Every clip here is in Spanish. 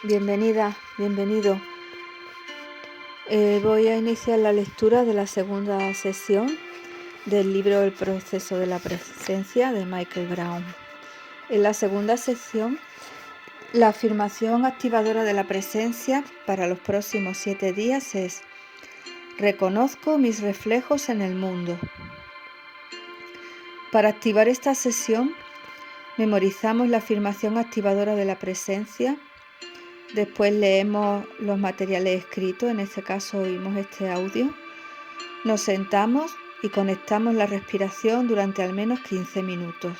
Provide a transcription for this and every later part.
Bienvenida, bienvenido. Voy a iniciar la lectura de la segunda sesión del libro El proceso de la presencia de Michael Brown. En la segunda sección, la afirmación activadora de la presencia para los próximos 7 días es: reconozco mis reflejos en el mundo. Para activar esta sesión, memorizamos la afirmación activadora de la presencia. Después leemos los materiales escritos, en este caso oímos este audio. Nos sentamos y conectamos la respiración durante al menos 15 minutos.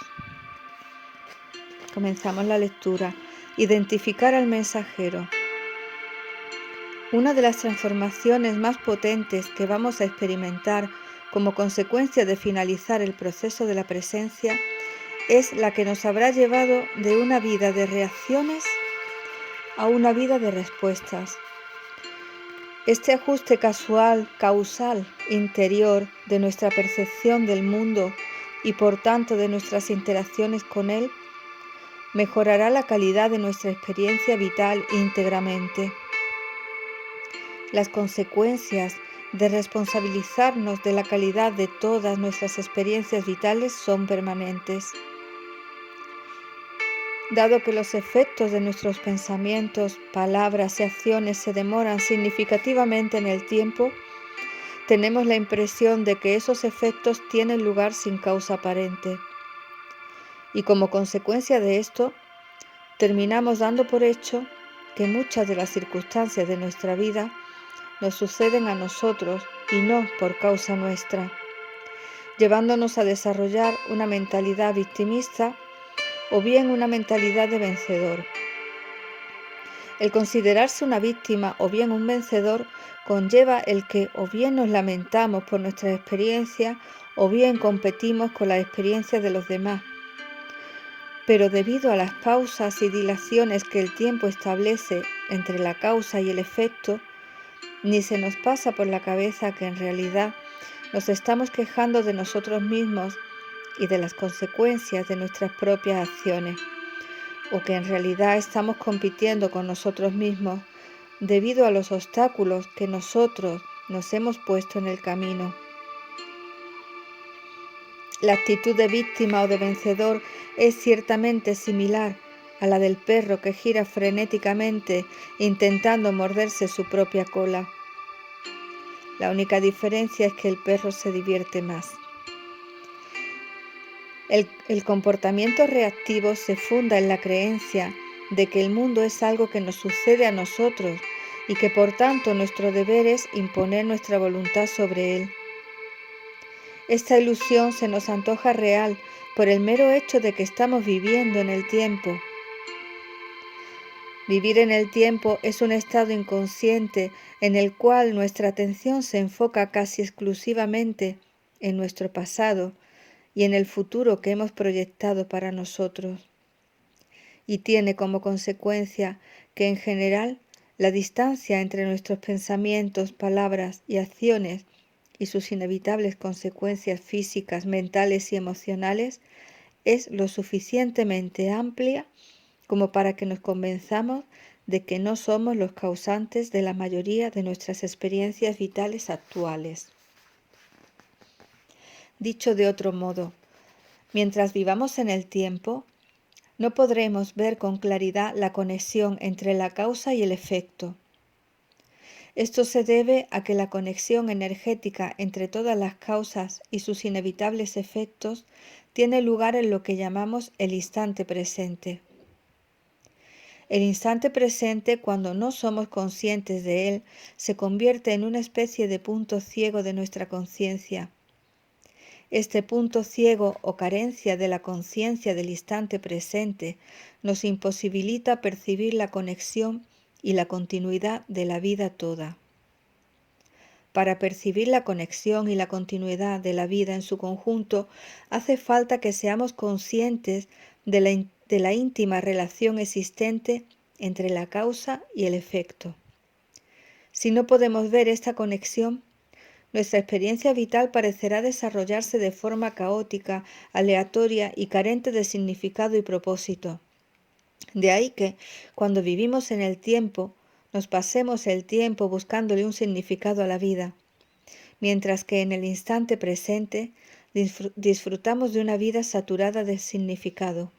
Comenzamos la lectura. Identificar al mensajero. Una de las transformaciones más potentes que vamos a experimentar como consecuencia de finalizar el proceso de la presencia es la que nos habrá llevado de una vida de reacciones a una vida de respuestas. Este ajuste causal interior de nuestra percepción del mundo y por tanto de nuestras interacciones con él mejorará la calidad de nuestra experiencia vital íntegramente. Las consecuencias de responsabilizarnos de la calidad de todas nuestras experiencias vitales son permanentes. Dado que los efectos de nuestros pensamientos, palabras y acciones se demoran significativamente en el tiempo, tenemos la impresión de que esos efectos tienen lugar sin causa aparente. Y como consecuencia de esto, terminamos dando por hecho que muchas de las circunstancias de nuestra vida nos suceden a nosotros y no por causa nuestra, llevándonos a desarrollar una mentalidad victimista o bien una mentalidad de vencedor. El considerarse una víctima o bien un vencedor conlleva el que o bien nos lamentamos por nuestras experiencias o bien competimos con las experiencias de los demás. Pero debido a las pausas y dilaciones que el tiempo establece entre la causa y el efecto, ni se nos pasa por la cabeza que en realidad nos estamos quejando de nosotros mismos y de las consecuencias de nuestras propias acciones, o que en realidad estamos compitiendo con nosotros mismos debido a los obstáculos que nosotros nos hemos puesto en el camino. La actitud de víctima o de vencedor es ciertamente similar a la del perro que gira frenéticamente intentando morderse su propia cola. La única diferencia es que el perro se divierte más. El comportamiento reactivo se funda en la creencia de que el mundo es algo que nos sucede a nosotros y que por tanto nuestro deber es imponer nuestra voluntad sobre él. Esta ilusión se nos antoja real por el mero hecho de que estamos viviendo en el tiempo. Vivir en el tiempo es un estado inconsciente en el cual nuestra atención se enfoca casi exclusivamente en nuestro pasado y en el futuro que hemos proyectado para nosotros. Y tiene como consecuencia que en general la distancia entre nuestros pensamientos, palabras y acciones y sus inevitables consecuencias físicas, mentales y emocionales es lo suficientemente amplia como para que nos convenzamos de que no somos los causantes de la mayoría de nuestras experiencias vitales actuales. Dicho de otro modo, mientras vivamos en el tiempo, no podremos ver con claridad la conexión entre la causa y el efecto. Esto se debe a que la conexión energética entre todas las causas y sus inevitables efectos tiene lugar en lo que llamamos el instante presente. El instante presente, cuando no somos conscientes de él, se convierte en una especie de punto ciego de nuestra conciencia. Este punto ciego o carencia de la conciencia del instante presente nos imposibilita percibir la conexión y la continuidad de la vida toda. Para percibir la conexión y la continuidad de la vida en su conjunto, hace falta que seamos conscientes de la íntima relación existente entre la causa y el efecto. Si no podemos ver esta conexión, nuestra experiencia vital parecerá desarrollarse de forma caótica, aleatoria y carente de significado y propósito. De ahí que, cuando vivimos en el tiempo, nos pasemos el tiempo buscándole un significado a la vida, mientras que en el instante presente disfrutamos de una vida saturada de significado.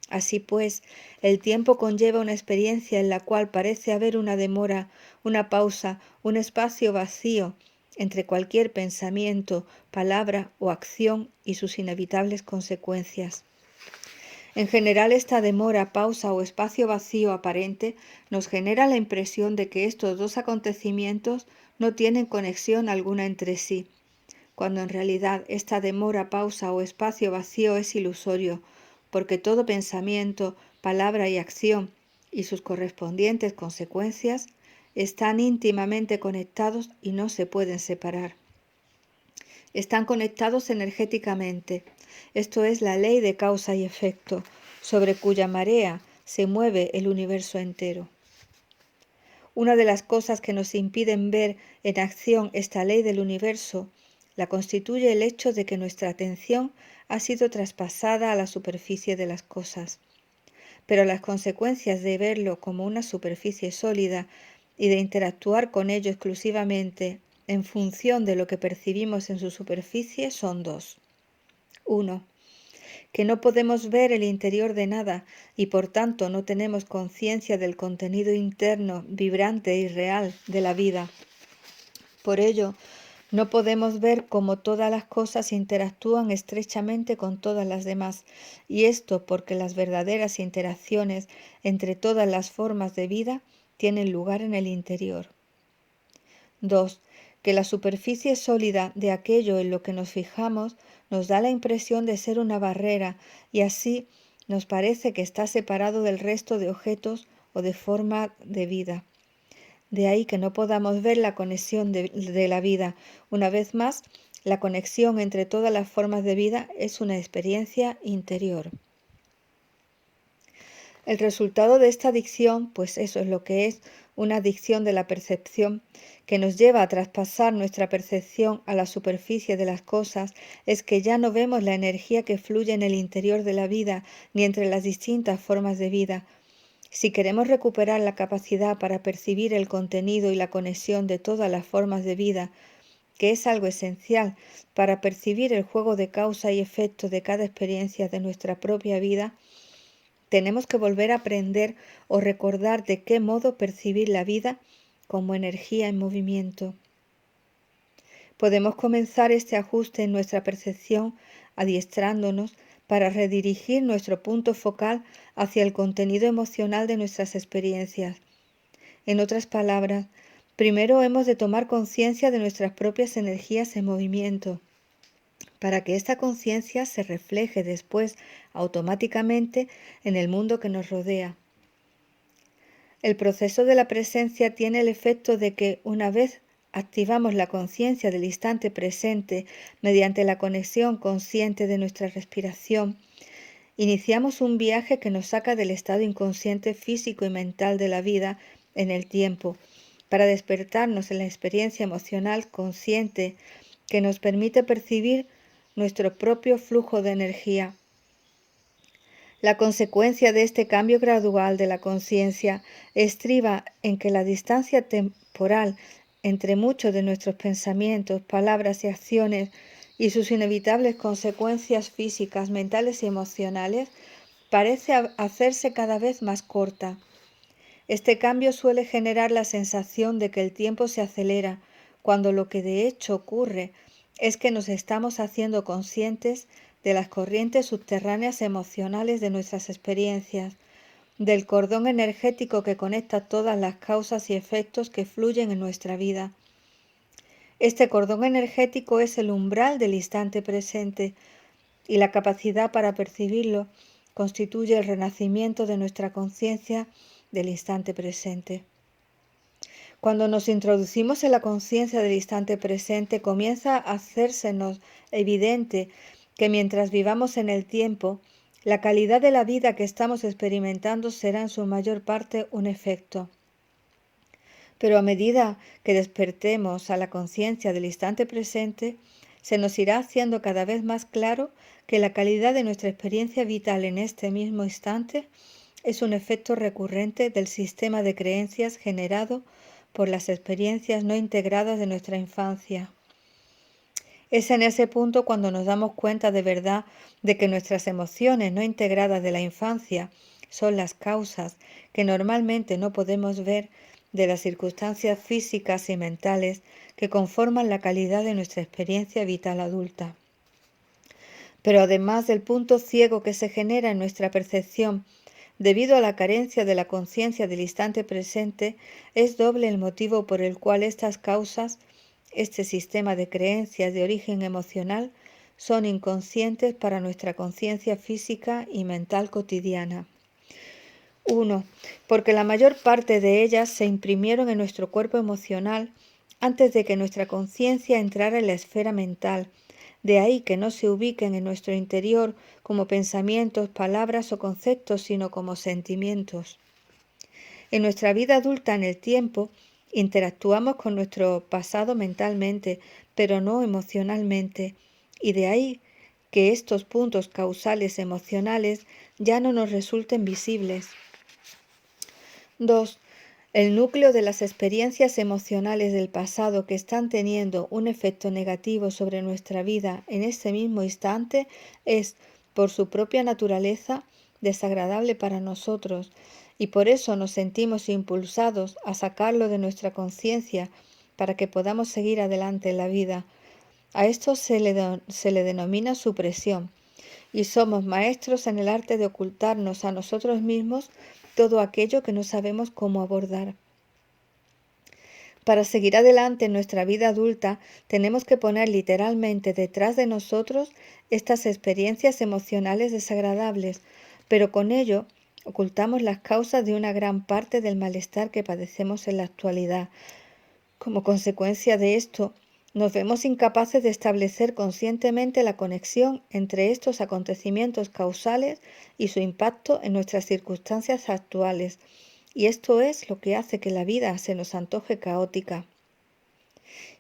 Así pues, el tiempo conlleva una experiencia en la cual parece haber una demora, una pausa, un espacio vacío entre cualquier pensamiento, palabra o acción y sus inevitables consecuencias. En general, esta demora, pausa o espacio vacío aparente nos genera la impresión de que estos dos acontecimientos no tienen conexión alguna entre sí, cuando en realidad esta demora, pausa o espacio vacío es ilusorio, porque todo pensamiento, palabra y acción y sus correspondientes consecuencias están íntimamente conectados y no se pueden separar. Están conectados energéticamente. Esto es la ley de causa y efecto, sobre cuya marea se mueve el universo entero. Una de las cosas que nos impiden ver en acción esta ley del universo la constituye el hecho de que nuestra atención ha sido traspasada a la superficie de las cosas. Pero las consecuencias de verlo como una superficie sólida y de interactuar con ello exclusivamente en función de lo que percibimos en su superficie son dos. 1. Que no podemos ver el interior de nada y por tanto no tenemos conciencia del contenido interno, vibrante y real de la vida. Por ello, no podemos ver cómo todas las cosas interactúan estrechamente con todas las demás, y esto porque las verdaderas interacciones entre todas las formas de vida tienen lugar en el interior. 2. Que la superficie sólida de aquello en lo que nos fijamos nos da la impresión de ser una barrera y así nos parece que está separado del resto de objetos o de forma de vida. De ahí que no podamos ver la conexión de la vida. Una vez más, la conexión entre todas las formas de vida es una experiencia interior. El resultado de esta adicción, pues eso es lo que es, una adicción de la percepción, que nos lleva a traspasar nuestra percepción a la superficie de las cosas, es que ya no vemos la energía que fluye en el interior de la vida, ni entre las distintas formas de vida. Si queremos recuperar la capacidad para percibir el contenido y la conexión de todas las formas de vida, que es algo esencial para percibir el juego de causa y efecto de cada experiencia de nuestra propia vida, tenemos que volver a aprender o recordar de qué modo percibir la vida como energía en movimiento. Podemos comenzar este ajuste en nuestra percepción adiestrándonos para redirigir nuestro punto focal hacia el contenido emocional de nuestras experiencias. En otras palabras, primero hemos de tomar conciencia de nuestras propias energías en movimiento, para que esta conciencia se refleje después automáticamente en el mundo que nos rodea. El proceso de la presencia tiene el efecto de que, una vez activamos la conciencia del instante presente mediante la conexión consciente de nuestra respiración, iniciamos un viaje que nos saca del estado inconsciente físico y mental de la vida en el tiempo, para despertarnos en la experiencia emocional consciente que nos permite percibir nuestro propio flujo de energía. La consecuencia de este cambio gradual de la conciencia estriba en que la distancia temporal entre muchos de nuestros pensamientos, palabras y acciones y sus inevitables consecuencias físicas, mentales y emocionales parece hacerse cada vez más corta. Este cambio suele generar la sensación de que el tiempo se acelera, cuando lo que de hecho ocurre es que nos estamos haciendo conscientes de las corrientes subterráneas emocionales de nuestras experiencias, del cordón energético que conecta todas las causas y efectos que fluyen en nuestra vida. Este cordón energético es el umbral del instante presente y la capacidad para percibirlo constituye el renacimiento de nuestra conciencia del instante presente. Cuando nos introducimos en la conciencia del instante presente, comienza a hacérsenos evidente que mientras vivamos en el tiempo, la calidad de la vida que estamos experimentando será en su mayor parte un efecto. Pero a medida que despertemos a la conciencia del instante presente, se nos irá haciendo cada vez más claro que la calidad de nuestra experiencia vital en este mismo instante es un efecto recurrente del sistema de creencias generado por las experiencias no integradas de nuestra infancia. Es en ese punto cuando nos damos cuenta de verdad de que nuestras emociones no integradas de la infancia son las causas que normalmente no podemos ver de las circunstancias físicas y mentales que conforman la calidad de nuestra experiencia vital adulta. Pero además del punto ciego que se genera en nuestra percepción debido a la carencia de la conciencia del instante presente, es doble el motivo por el cual estas causas, este sistema de creencias de origen emocional, son inconscientes para nuestra conciencia física y mental cotidiana. 1. Porque la mayor parte de ellas se imprimieron en nuestro cuerpo emocional antes de que nuestra conciencia entrara en la esfera mental. De ahí que no se ubiquen en nuestro interior como pensamientos, palabras o conceptos, sino como sentimientos. En nuestra vida adulta en el tiempo, interactuamos con nuestro pasado mentalmente, pero no emocionalmente, y de ahí que estos puntos causales emocionales ya no nos resulten visibles. 2. El núcleo de las experiencias emocionales del pasado que están teniendo un efecto negativo sobre nuestra vida en este mismo instante es, por su propia naturaleza, desagradable para nosotros y por eso nos sentimos impulsados a sacarlo de nuestra conciencia para que podamos seguir adelante en la vida. A esto se le denomina supresión y somos maestros en el arte de ocultarnos a nosotros mismos todo aquello que no sabemos cómo abordar. Para seguir adelante en nuestra vida adulta, tenemos que poner literalmente detrás de nosotros estas experiencias emocionales desagradables, pero con ello ocultamos las causas de una gran parte del malestar que padecemos en la actualidad. Como consecuencia de esto, nos vemos incapaces de establecer conscientemente la conexión entre estos acontecimientos causales y su impacto en nuestras circunstancias actuales, y esto es lo que hace que la vida se nos antoje caótica.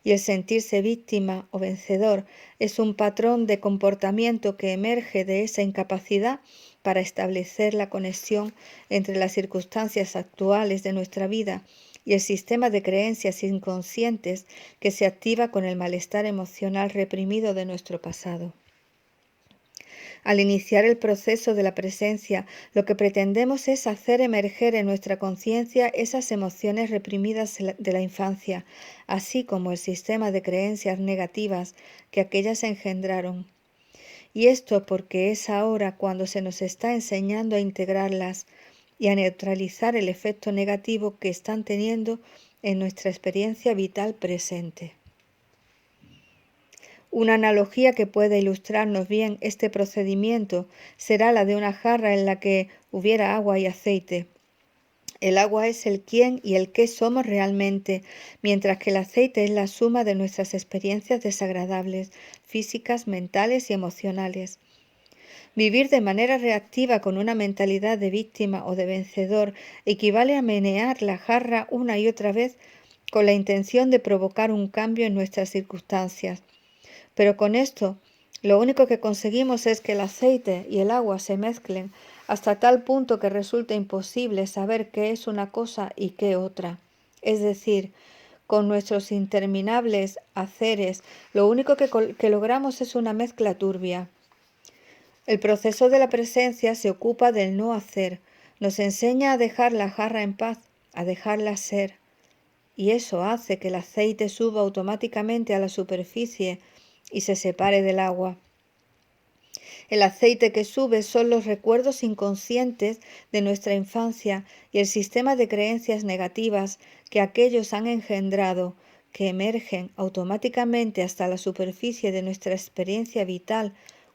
Y el sentirse víctima o vencedor es un patrón de comportamiento que emerge de esa incapacidad para establecer la conexión entre las circunstancias actuales de nuestra vida y el sistema de creencias inconscientes que se activa con el malestar emocional reprimido de nuestro pasado. Al iniciar el proceso de la presencia, lo que pretendemos es hacer emerger en nuestra conciencia esas emociones reprimidas de la infancia, así como el sistema de creencias negativas que aquellas engendraron. Y esto porque es ahora cuando se nos está enseñando a integrarlas y a neutralizar el efecto negativo que están teniendo en nuestra experiencia vital presente. Una analogía que puede ilustrarnos bien este procedimiento será la de una jarra en la que hubiera agua y aceite. El agua es el quién y el qué somos realmente, mientras que el aceite es la suma de nuestras experiencias desagradables, físicas, mentales y emocionales. Vivir de manera reactiva con una mentalidad de víctima o de vencedor equivale a menear la jarra una y otra vez con la intención de provocar un cambio en nuestras circunstancias. Pero con esto, lo único que conseguimos es que el aceite y el agua se mezclen hasta tal punto que resulta imposible saber qué es una cosa y qué otra. Es decir, con nuestros interminables haceres, lo único que logramos es una mezcla turbia. El proceso de la presencia se ocupa del no hacer, nos enseña a dejar la jarra en paz, a dejarla ser. Y eso hace que el aceite suba automáticamente a la superficie y se separe del agua. El aceite que sube son los recuerdos inconscientes de nuestra infancia y el sistema de creencias negativas que aquellos han engendrado, que emergen automáticamente hasta la superficie de nuestra experiencia vital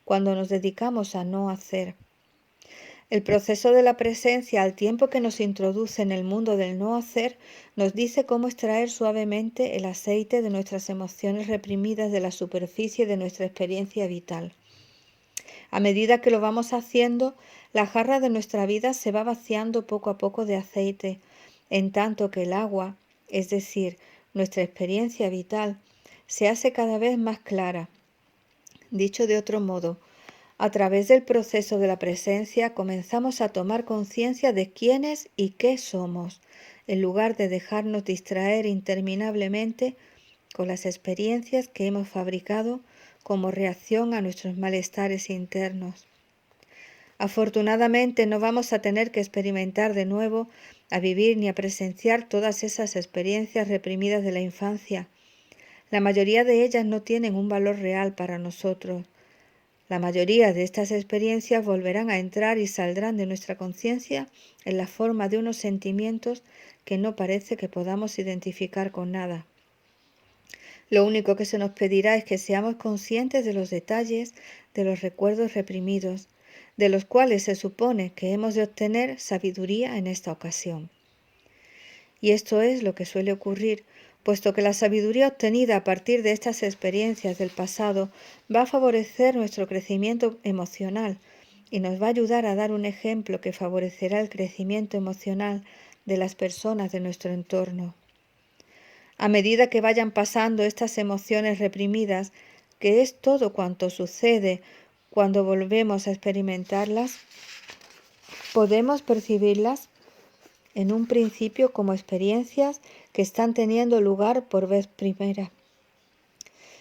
cuando nos dedicamos a no hacer. El proceso de la presencia, al tiempo que nos introduce en el mundo del no hacer, nos dice cómo extraer suavemente el aceite de nuestras emociones reprimidas de la superficie de nuestra experiencia vital. A medida que lo vamos haciendo, la jarra de nuestra vida se va vaciando poco a poco de aceite, en tanto que el agua, es decir, nuestra experiencia vital, se hace cada vez más clara. Dicho de otro modo, A través del proceso de la presencia comenzamos a tomar conciencia de quiénes y qué somos, en lugar de dejarnos distraer interminablemente con las experiencias que hemos fabricado como reacción a nuestros malestares internos. Afortunadamente no vamos a tener que experimentar de nuevo, a vivir ni a presenciar todas esas experiencias reprimidas de la infancia. La mayoría de ellas no tienen un valor real para nosotros. La mayoría de estas experiencias volverán a entrar y saldrán de nuestra conciencia en la forma de unos sentimientos que no parece que podamos identificar con nada. Lo único que se nos pedirá es que seamos conscientes de los detalles de los recuerdos reprimidos, de los cuales se supone que hemos de obtener sabiduría en esta ocasión. Y esto es lo que suele ocurrir, puesto que la sabiduría obtenida a partir de estas experiencias del pasado va a favorecer nuestro crecimiento emocional y nos va a ayudar a dar un ejemplo que favorecerá el crecimiento emocional de las personas de nuestro entorno. A medida que vayan pasando estas emociones reprimidas, que es todo cuanto sucede cuando volvemos a experimentarlas, podemos percibirlas en un principio como experiencias que están teniendo lugar por vez primera.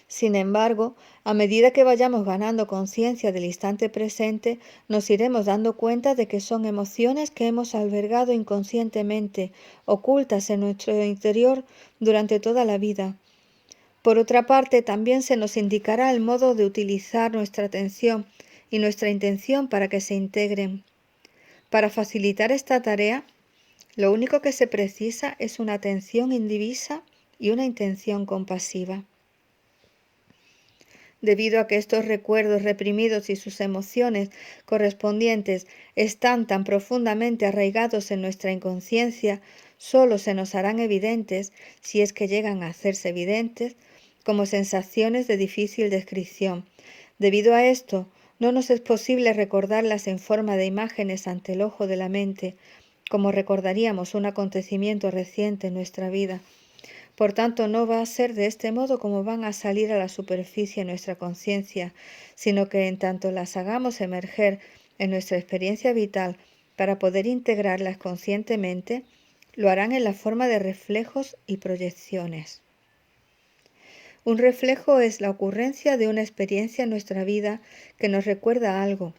Sin embargo, a medida que vayamos ganando conciencia del instante presente, nos iremos dando cuenta de que son emociones que hemos albergado inconscientemente, ocultas en nuestro interior durante toda la vida. Por otra parte, también se nos indicará el modo de utilizar nuestra atención y nuestra intención para que se integren. Para facilitar esta tarea, lo único que se precisa es una atención indivisa y una intención compasiva. Debido a que estos recuerdos reprimidos y sus emociones correspondientes están tan profundamente arraigados en nuestra inconsciencia, solo se nos harán evidentes, si es que llegan a hacerse evidentes, como sensaciones de difícil descripción. Debido a esto, no nos es posible recordarlas en forma de imágenes ante el ojo de la mente, como recordaríamos un acontecimiento reciente en nuestra vida. Por tanto, no va a ser de este modo como van a salir a la superficie nuestra conciencia, sino que en tanto las hagamos emerger en nuestra experiencia vital para poder integrarlas conscientemente, lo harán en la forma de reflejos y proyecciones. Un reflejo es la ocurrencia de una experiencia en nuestra vida que nos recuerda algo,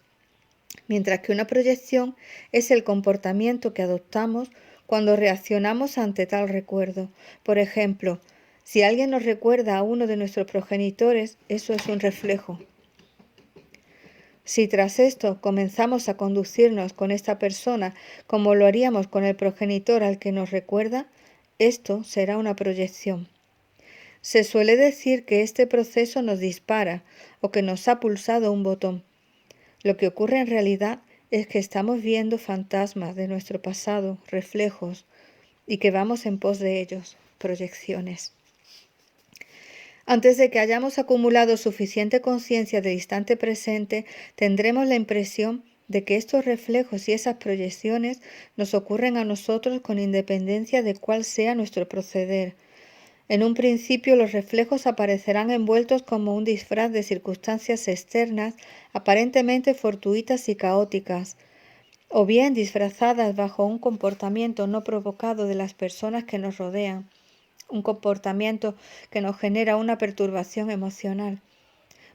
mientras que una proyección es el comportamiento que adoptamos cuando reaccionamos ante tal recuerdo. Por ejemplo, si alguien nos recuerda a uno de nuestros progenitores, eso es un reflejo. Si tras esto comenzamos a conducirnos con esta persona como lo haríamos con el progenitor al que nos recuerda, esto será una proyección. Se suele decir que este proceso nos dispara o que nos ha pulsado un botón. Lo que ocurre en realidad es que estamos viendo fantasmas de nuestro pasado, reflejos, y que vamos en pos de ellos, proyecciones. Antes de que hayamos acumulado suficiente conciencia del instante presente, tendremos la impresión de que estos reflejos y esas proyecciones nos ocurren a nosotros con independencia de cuál sea nuestro proceder. En un principio los reflejos aparecerán envueltos como un disfraz de circunstancias externas aparentemente fortuitas y caóticas, o bien disfrazadas bajo un comportamiento no provocado de las personas que nos rodean, un comportamiento que nos genera una perturbación emocional.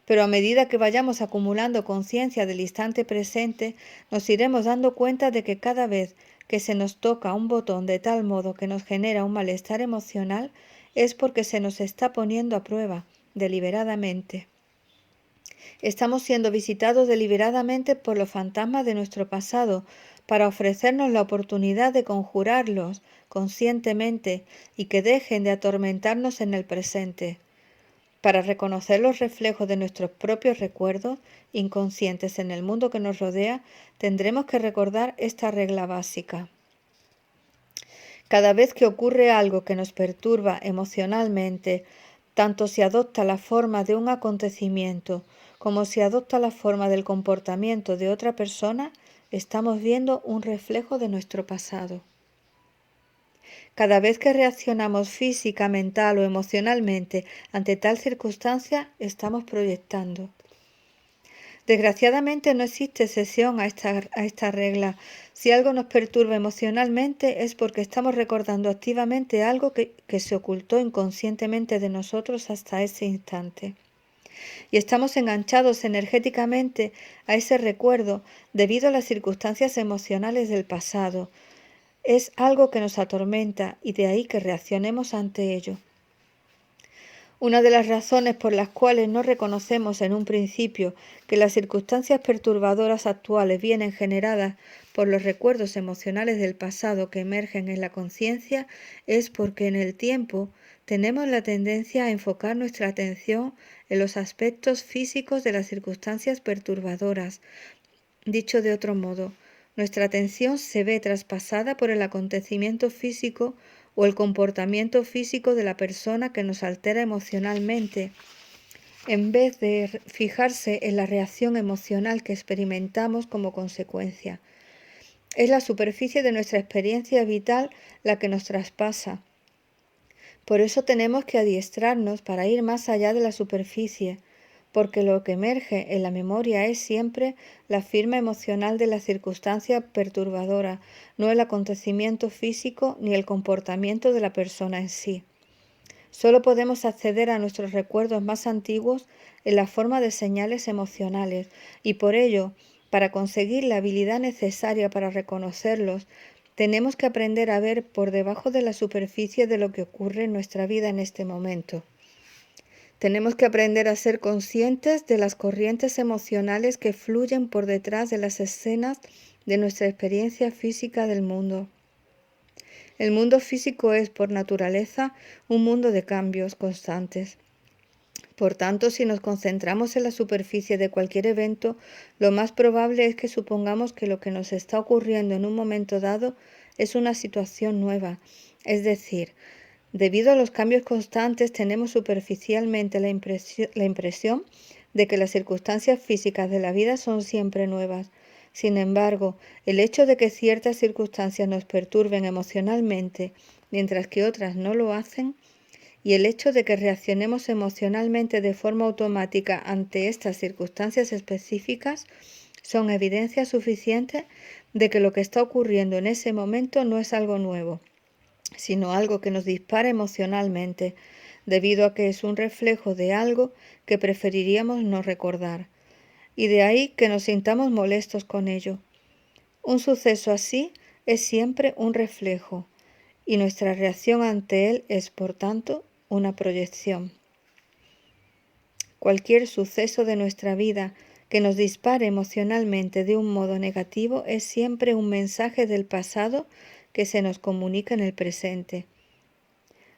Pero a medida que vayamos acumulando conciencia del instante presente, nos iremos dando cuenta de que cada vez que se nos toca un botón de tal modo que nos genera un malestar emocional, es porque se nos está poniendo a prueba, deliberadamente. Estamos siendo visitados deliberadamente por los fantasmas de nuestro pasado para ofrecernos la oportunidad de conjurarlos conscientemente y que dejen de atormentarnos en el presente. Para reconocer los reflejos de nuestros propios recuerdos inconscientes en el mundo que nos rodea, tendremos que recordar esta regla básica. Cada vez que ocurre algo que nos perturba emocionalmente, tanto si adopta la forma de un acontecimiento como si adopta la forma del comportamiento de otra persona, estamos viendo un reflejo de nuestro pasado. Cada vez que reaccionamos física, mental o emocionalmente ante tal circunstancia, estamos proyectando. Desgraciadamente no existe excepción a esta regla. Si algo nos perturba emocionalmente es porque estamos recordando activamente algo que se ocultó inconscientemente de nosotros hasta ese instante. Y estamos enganchados energéticamente a ese recuerdo debido a las circunstancias emocionales del pasado. Es algo que nos atormenta y de ahí que reaccionemos ante ello. Una de las razones por las cuales no reconocemos en un principio que las circunstancias perturbadoras actuales vienen generadas por los recuerdos emocionales del pasado que emergen en la conciencia es porque en el tiempo tenemos la tendencia a enfocar nuestra atención en los aspectos físicos de las circunstancias perturbadoras. Dicho de otro modo, nuestra atención se ve traspasada por el acontecimiento físico o el comportamiento físico de la persona que nos altera emocionalmente, en vez de fijarse en la reacción emocional que experimentamos como consecuencia. Es la superficie de nuestra experiencia vital la que nos traspasa. Por eso tenemos que adiestrarnos para ir más allá de la superficie, porque lo que emerge en la memoria es siempre la firma emocional de la circunstancia perturbadora, no el acontecimiento físico ni el comportamiento de la persona en sí. Solo podemos acceder a nuestros recuerdos más antiguos en la forma de señales emocionales y por ello, para conseguir la habilidad necesaria para reconocerlos, tenemos que aprender a ver por debajo de la superficie de lo que ocurre en nuestra vida en este momento. Tenemos que aprender a ser conscientes de las corrientes emocionales que fluyen por detrás de las escenas de nuestra experiencia física del mundo. El mundo físico es, por naturaleza, un mundo de cambios constantes. Por tanto, si nos concentramos en la superficie de cualquier evento, lo más probable es que supongamos que lo que nos está ocurriendo en un momento dado es una situación nueva, es decir, debido a los cambios constantes, tenemos superficialmente la impresión de que las circunstancias físicas de la vida son siempre nuevas. Sin embargo, el hecho de que ciertas circunstancias nos perturben emocionalmente, mientras que otras no lo hacen, y el hecho de que reaccionemos emocionalmente de forma automática ante estas circunstancias específicas, son evidencia suficiente de que lo que está ocurriendo en ese momento no es algo nuevo, sino algo que nos dispara emocionalmente, debido a que es un reflejo de algo que preferiríamos no recordar, y de ahí que nos sintamos molestos con ello. Un suceso así es siempre un reflejo, y nuestra reacción ante él es, por tanto, una proyección. Cualquier suceso de nuestra vida que nos dispare emocionalmente de un modo negativo es siempre un mensaje del pasado que se nos comunica en el presente.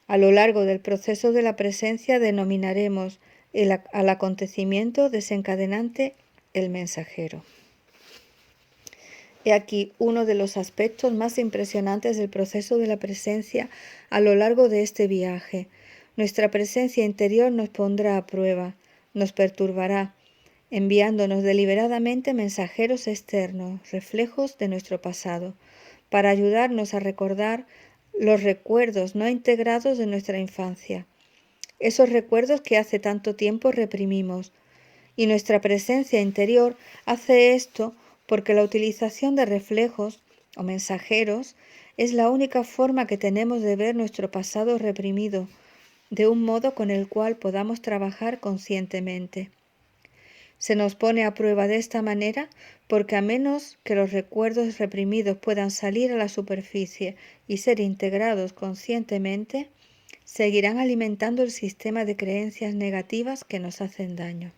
A lo largo del proceso de la presencia denominaremos al acontecimiento desencadenante el mensajero. He aquí uno de los aspectos más impresionantes del proceso de la presencia a lo largo de este viaje. Nuestra presencia interior nos pondrá a prueba, nos perturbará, enviándonos deliberadamente mensajeros externos, reflejos de nuestro pasado, para ayudarnos a recordar los recuerdos no integrados de nuestra infancia, esos recuerdos que hace tanto tiempo reprimimos. Y nuestra presencia interior hace esto porque la utilización de reflejos o mensajeros es la única forma que tenemos de ver nuestro pasado reprimido, de un modo con el cual podamos trabajar conscientemente. Se nos pone a prueba de esta manera porque a menos que los recuerdos reprimidos puedan salir a la superficie y ser integrados conscientemente, seguirán alimentando el sistema de creencias negativas que nos hacen daño.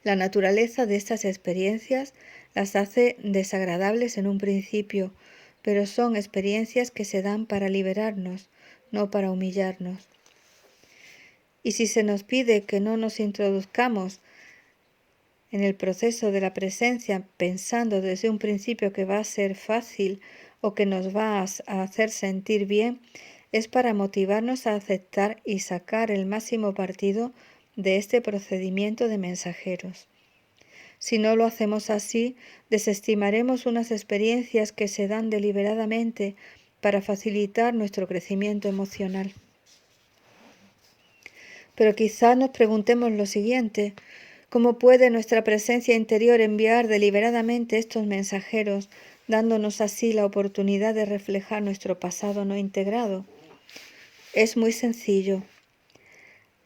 La naturaleza de estas experiencias las hace desagradables en un principio, pero son experiencias que se dan para liberarnos, no para humillarnos. Y si se nos pide que no nos introduzcamos en el proceso de la presencia pensando desde un principio que va a ser fácil o que nos va a hacer sentir bien, es para motivarnos a aceptar y sacar el máximo partido de este procedimiento de mensajeros. Si no lo hacemos así, desestimaremos unas experiencias que se dan deliberadamente para facilitar nuestro crecimiento emocional. Pero quizás nos preguntemos lo siguiente: ¿Cómo puede nuestra presencia interior enviar deliberadamente estos mensajeros, dándonos así la oportunidad de reflejar nuestro pasado no integrado? Es muy sencillo.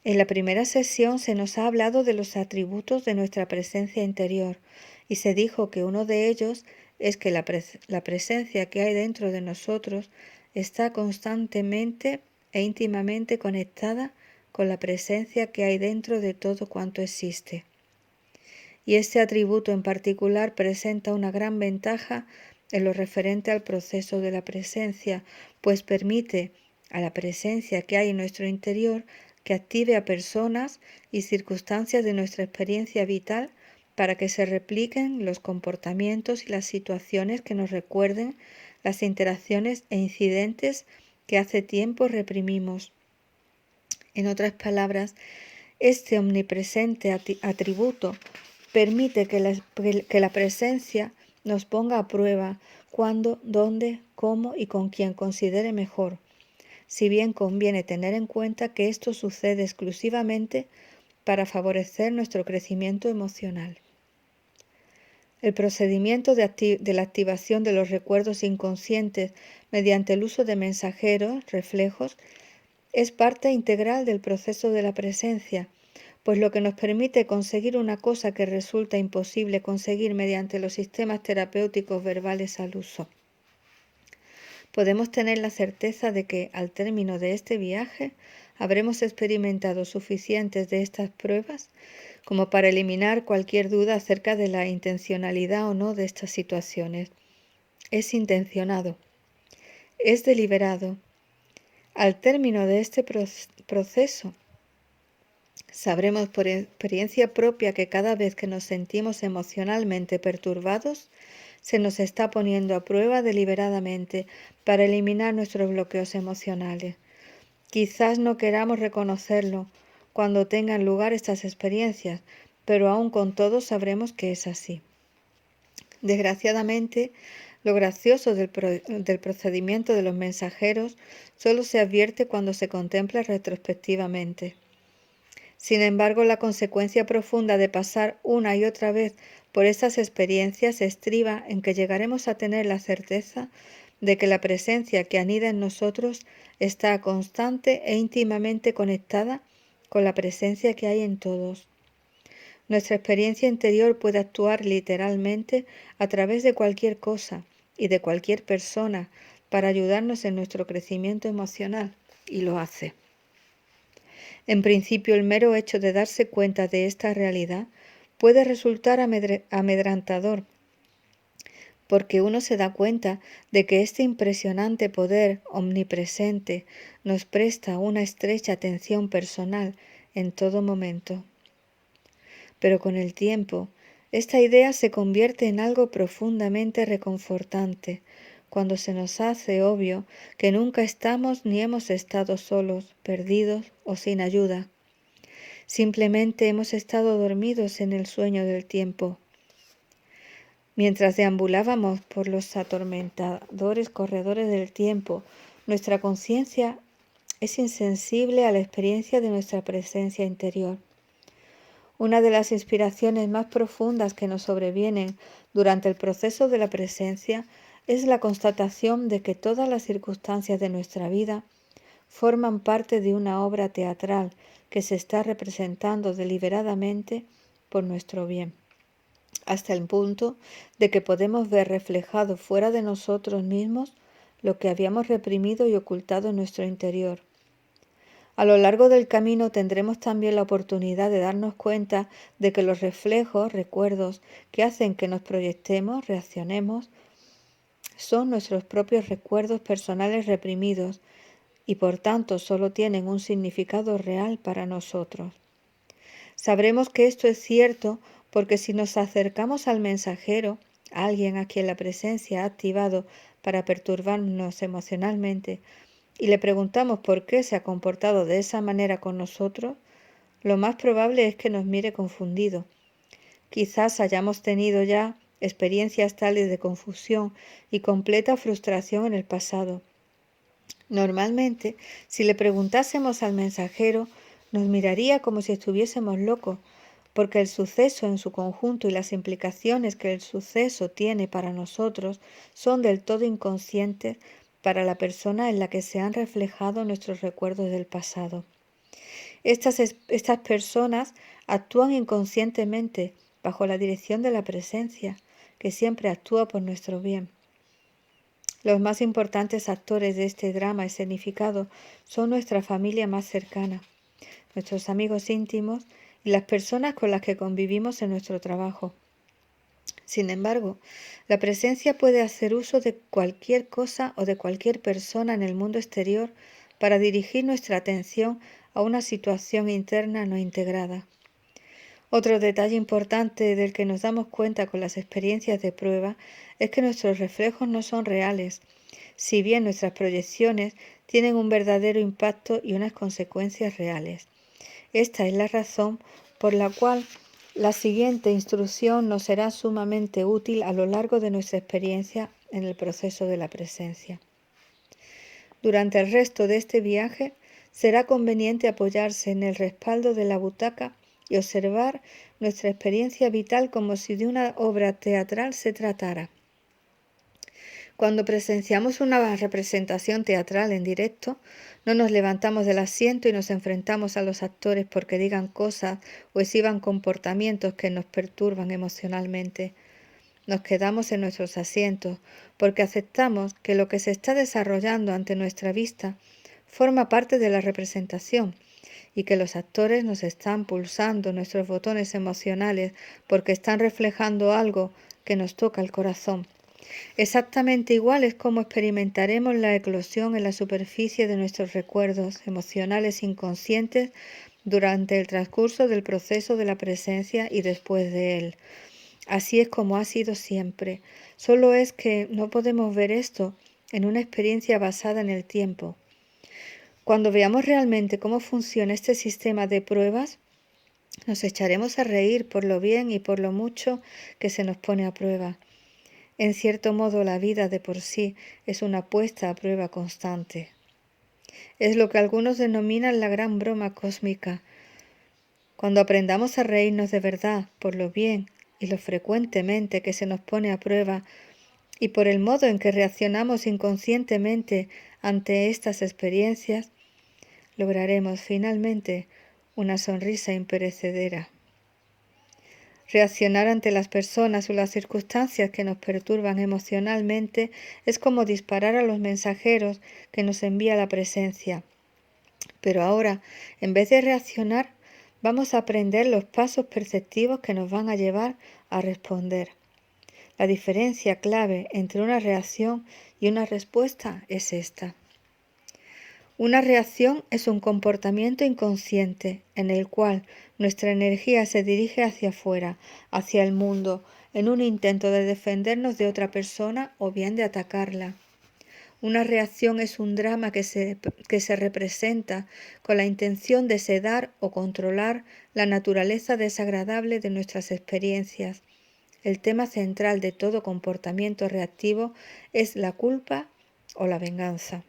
En la primera sesión se nos ha hablado de los atributos de nuestra presencia interior y se dijo que uno de ellos es que la presencia que hay dentro de nosotros está constantemente e íntimamente conectada con la presencia que hay dentro de todo cuanto existe. Y este atributo en particular presenta una gran ventaja en lo referente al proceso de la presencia, pues permite a la presencia que hay en nuestro interior que active a personas y circunstancias de nuestra experiencia vital para que se repliquen los comportamientos y las situaciones que nos recuerden las interacciones e incidentes que hace tiempo reprimimos. En otras palabras, este omnipresente atributo permite que la presencia nos ponga a prueba cuándo, dónde, cómo y con quién considere mejor, si bien conviene tener en cuenta que esto sucede exclusivamente para favorecer nuestro crecimiento emocional. El procedimiento de la activación de los recuerdos inconscientes mediante el uso de mensajeros, reflejos, es parte integral del proceso de la presencia, pues lo que nos permite conseguir una cosa que resulta imposible conseguir mediante los sistemas terapéuticos verbales al uso. Podemos tener la certeza de que, al término de este viaje, habremos experimentado suficientes de estas pruebas como para eliminar cualquier duda acerca de la intencionalidad o no de estas situaciones. Es intencionado, es deliberado. Al término de este proceso, sabremos por experiencia propia que cada vez que nos sentimos emocionalmente perturbados, se nos está poniendo a prueba deliberadamente para eliminar nuestros bloqueos emocionales. Quizás no queramos reconocerlo cuando tengan lugar estas experiencias, pero aún con todo sabremos que es así. Desgraciadamente, lo gracioso del procedimiento de los mensajeros solo se advierte cuando se contempla retrospectivamente. Sin embargo, la consecuencia profunda de pasar una y otra vez por esas experiencias estriba en que llegaremos a tener la certeza de que la presencia que anida en nosotros está constante e íntimamente conectada con la presencia que hay en todos. Nuestra experiencia interior puede actuar literalmente a través de cualquier cosa y de cualquier persona para ayudarnos en nuestro crecimiento emocional, y lo hace. En principio, el mero hecho de darse cuenta de esta realidad puede resultar amedrentador, porque uno se da cuenta de que este impresionante poder omnipresente nos presta una estrecha atención personal en todo momento. Pero con el tiempo, esta idea se convierte en algo profundamente reconfortante, cuando se nos hace obvio que nunca estamos ni hemos estado solos, perdidos o sin ayuda. Simplemente hemos estado dormidos en el sueño del tiempo. Mientras deambulábamos por los atormentadores corredores del tiempo, nuestra conciencia es insensible a la experiencia de nuestra presencia interior. Una de las inspiraciones más profundas que nos sobrevienen durante el proceso de la presencia es la constatación de que todas las circunstancias de nuestra vida forman parte de una obra teatral que se está representando deliberadamente por nuestro bien, hasta el punto de que podemos ver reflejado fuera de nosotros mismos lo que habíamos reprimido y ocultado en nuestro interior. A lo largo del camino tendremos también la oportunidad de darnos cuenta de que los reflejos, recuerdos que hacen que nos proyectemos, reaccionemos, son nuestros propios recuerdos personales reprimidos y por tanto solo tienen un significado real para nosotros. Sabremos que esto es cierto porque si nos acercamos al mensajero, a alguien a quien la presencia ha activado para perturbarnos emocionalmente, y le preguntamos por qué se ha comportado de esa manera con nosotros, lo más probable es que nos mire confundido. Quizás hayamos tenido ya experiencias tales de confusión y completa frustración en el pasado. Normalmente, si le preguntásemos al mensajero, nos miraría como si estuviésemos locos, porque el suceso en su conjunto y las implicaciones que el suceso tiene para nosotros son del todo inconscientes para la persona en la que se han reflejado nuestros recuerdos del pasado. Estas personas actúan inconscientemente bajo la dirección de la presencia, que siempre actúa por nuestro bien. Los más importantes actores de este drama escenificado son nuestra familia más cercana, nuestros amigos íntimos y las personas con las que convivimos en nuestro trabajo. Sin embargo, la presencia puede hacer uso de cualquier cosa o de cualquier persona en el mundo exterior para dirigir nuestra atención a una situación interna no integrada. Otro detalle importante del que nos damos cuenta con las experiencias de prueba es que nuestros reflejos no son reales, si bien nuestras proyecciones tienen un verdadero impacto y unas consecuencias reales. Esta es la razón por la cual la siguiente instrucción nos será sumamente útil a lo largo de nuestra experiencia en el proceso de la presencia. Durante el resto de este viaje, será conveniente apoyarse en el respaldo de la butaca y observar nuestra experiencia vital como si de una obra teatral se tratara. Cuando presenciamos una representación teatral en directo, no nos levantamos del asiento y nos enfrentamos a los actores porque digan cosas o exhiban comportamientos que nos perturban emocionalmente. Nos quedamos en nuestros asientos porque aceptamos que lo que se está desarrollando ante nuestra vista forma parte de la representación y que los actores nos están pulsando nuestros botones emocionales porque están reflejando algo que nos toca el corazón. Exactamente igual es como experimentaremos la eclosión en la superficie de nuestros recuerdos emocionales inconscientes durante el transcurso del proceso de la presencia y después de él. Así es como ha sido siempre. Solo es que no podemos ver esto en una experiencia basada en el tiempo. Cuando veamos realmente cómo funciona este sistema de pruebas, nos echaremos a reír por lo bien y por lo mucho que se nos pone a prueba. En cierto modo, la vida de por sí es una puesta a prueba constante. Es lo que algunos denominan la gran broma cósmica. Cuando aprendamos a reírnos de verdad por lo bien y lo frecuentemente que se nos pone a prueba y por el modo en que reaccionamos inconscientemente ante estas experiencias, lograremos finalmente una sonrisa imperecedera. Reaccionar ante las personas o las circunstancias que nos perturban emocionalmente es como disparar a los mensajeros que nos envía la presencia. Pero ahora, en vez de reaccionar, vamos a aprender los pasos perceptivos que nos van a llevar a responder. La diferencia clave entre una reacción y una respuesta es esta. Una reacción es un comportamiento inconsciente en el cual nuestra energía se dirige hacia afuera, hacia el mundo, en un intento de defendernos de otra persona o bien de atacarla. Una reacción es un drama que se representa con la intención de sedar o controlar la naturaleza desagradable de nuestras experiencias. El tema central de todo comportamiento reactivo es la culpa o la venganza.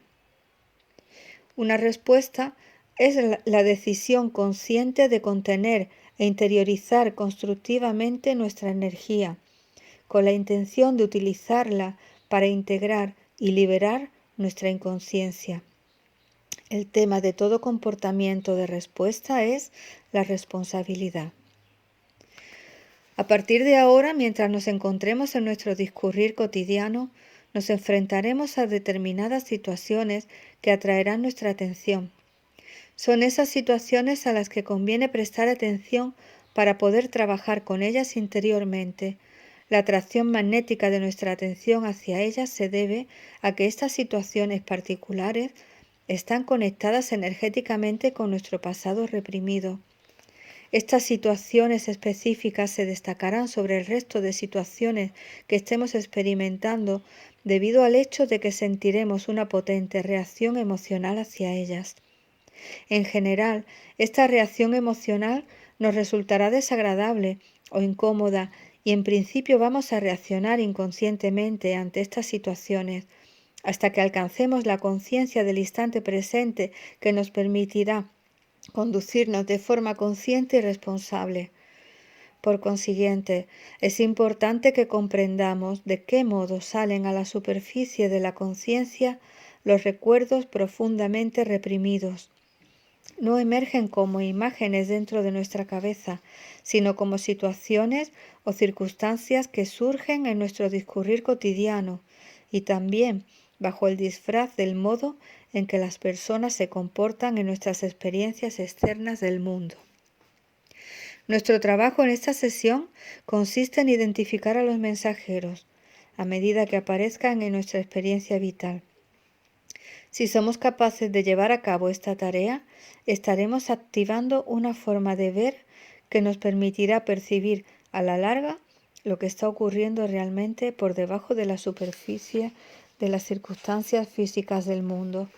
Una respuesta es la decisión consciente de contener e interiorizar constructivamente nuestra energía, con la intención de utilizarla para integrar y liberar nuestra inconsciencia. El tema de todo comportamiento de respuesta es la responsabilidad. A partir de ahora, mientras nos encontremos en nuestro discurrir cotidiano, nos enfrentaremos a determinadas situaciones que atraerán nuestra atención. Son esas situaciones a las que conviene prestar atención para poder trabajar con ellas interiormente. La atracción magnética de nuestra atención hacia ellas se debe a que estas situaciones particulares están conectadas energéticamente con nuestro pasado reprimido. Estas situaciones específicas se destacarán sobre el resto de situaciones que estemos experimentando debido al hecho de que sentiremos una potente reacción emocional hacia ellas. En general, esta reacción emocional nos resultará desagradable o incómoda y en principio vamos a reaccionar inconscientemente ante estas situaciones hasta que alcancemos la conciencia del instante presente que nos permitirá conducirnos de forma consciente y responsable. Por consiguiente, es importante que comprendamos de qué modo salen a la superficie de la conciencia los recuerdos profundamente reprimidos. No emergen como imágenes dentro de nuestra cabeza, sino como situaciones o circunstancias que surgen en nuestro discurrir cotidiano y también bajo el disfraz del modo en que las personas se comportan en nuestras experiencias externas del mundo. Nuestro trabajo en esta sesión consiste en identificar a los mensajeros a medida que aparezcan en nuestra experiencia vital. Si somos capaces de llevar a cabo esta tarea, estaremos activando una forma de ver que nos permitirá percibir a la larga lo que está ocurriendo realmente por debajo de la superficie de las circunstancias físicas del mundo.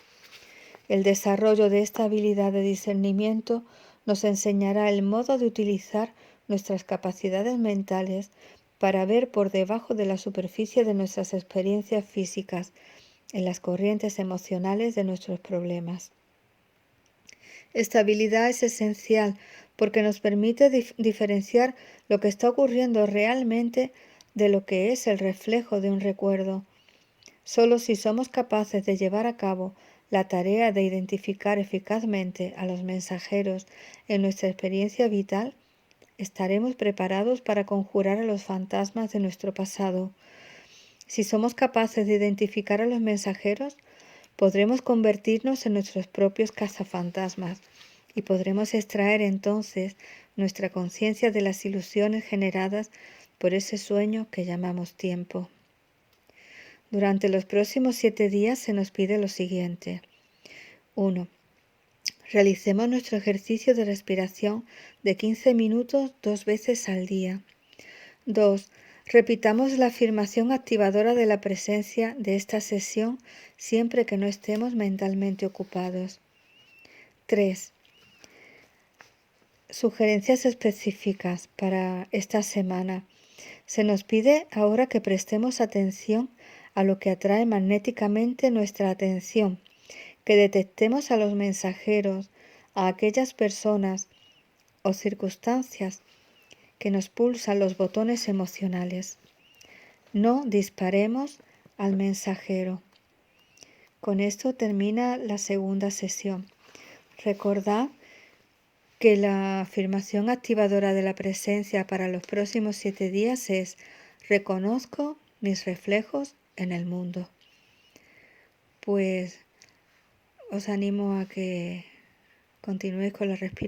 El desarrollo de esta habilidad de discernimiento nos enseñará el modo de utilizar nuestras capacidades mentales para ver por debajo de la superficie de nuestras experiencias físicas, en las corrientes emocionales de nuestros problemas. Esta habilidad es esencial porque nos permite diferenciar lo que está ocurriendo realmente de lo que es el reflejo de un recuerdo. Solo si somos capaces de llevar a cabo la tarea de identificar eficazmente a los mensajeros en nuestra experiencia vital, estaremos preparados para conjurar a los fantasmas de nuestro pasado. Si somos capaces de identificar a los mensajeros, podremos convertirnos en nuestros propios cazafantasmas y podremos extraer entonces nuestra conciencia de las ilusiones generadas por ese sueño que llamamos tiempo. Durante los próximos 7 días se nos pide lo siguiente. 1. Realicemos nuestro ejercicio de respiración de 15 minutos 2 veces al día. 2. Repitamos la afirmación activadora de la presencia de esta sesión siempre que no estemos mentalmente ocupados. 3. Sugerencias específicas para esta semana. Se nos pide ahora que prestemos atención a lo que atrae magnéticamente nuestra atención, que detectemos a los mensajeros, a aquellas personas o circunstancias que nos pulsan los botones emocionales. No disparemos al mensajero. Con esto termina la segunda sesión. Recordad que la afirmación activadora de la presencia para los próximos 7 días es: reconozco mis reflejos en el mundo. Pues os animo a que continuéis con la respiración.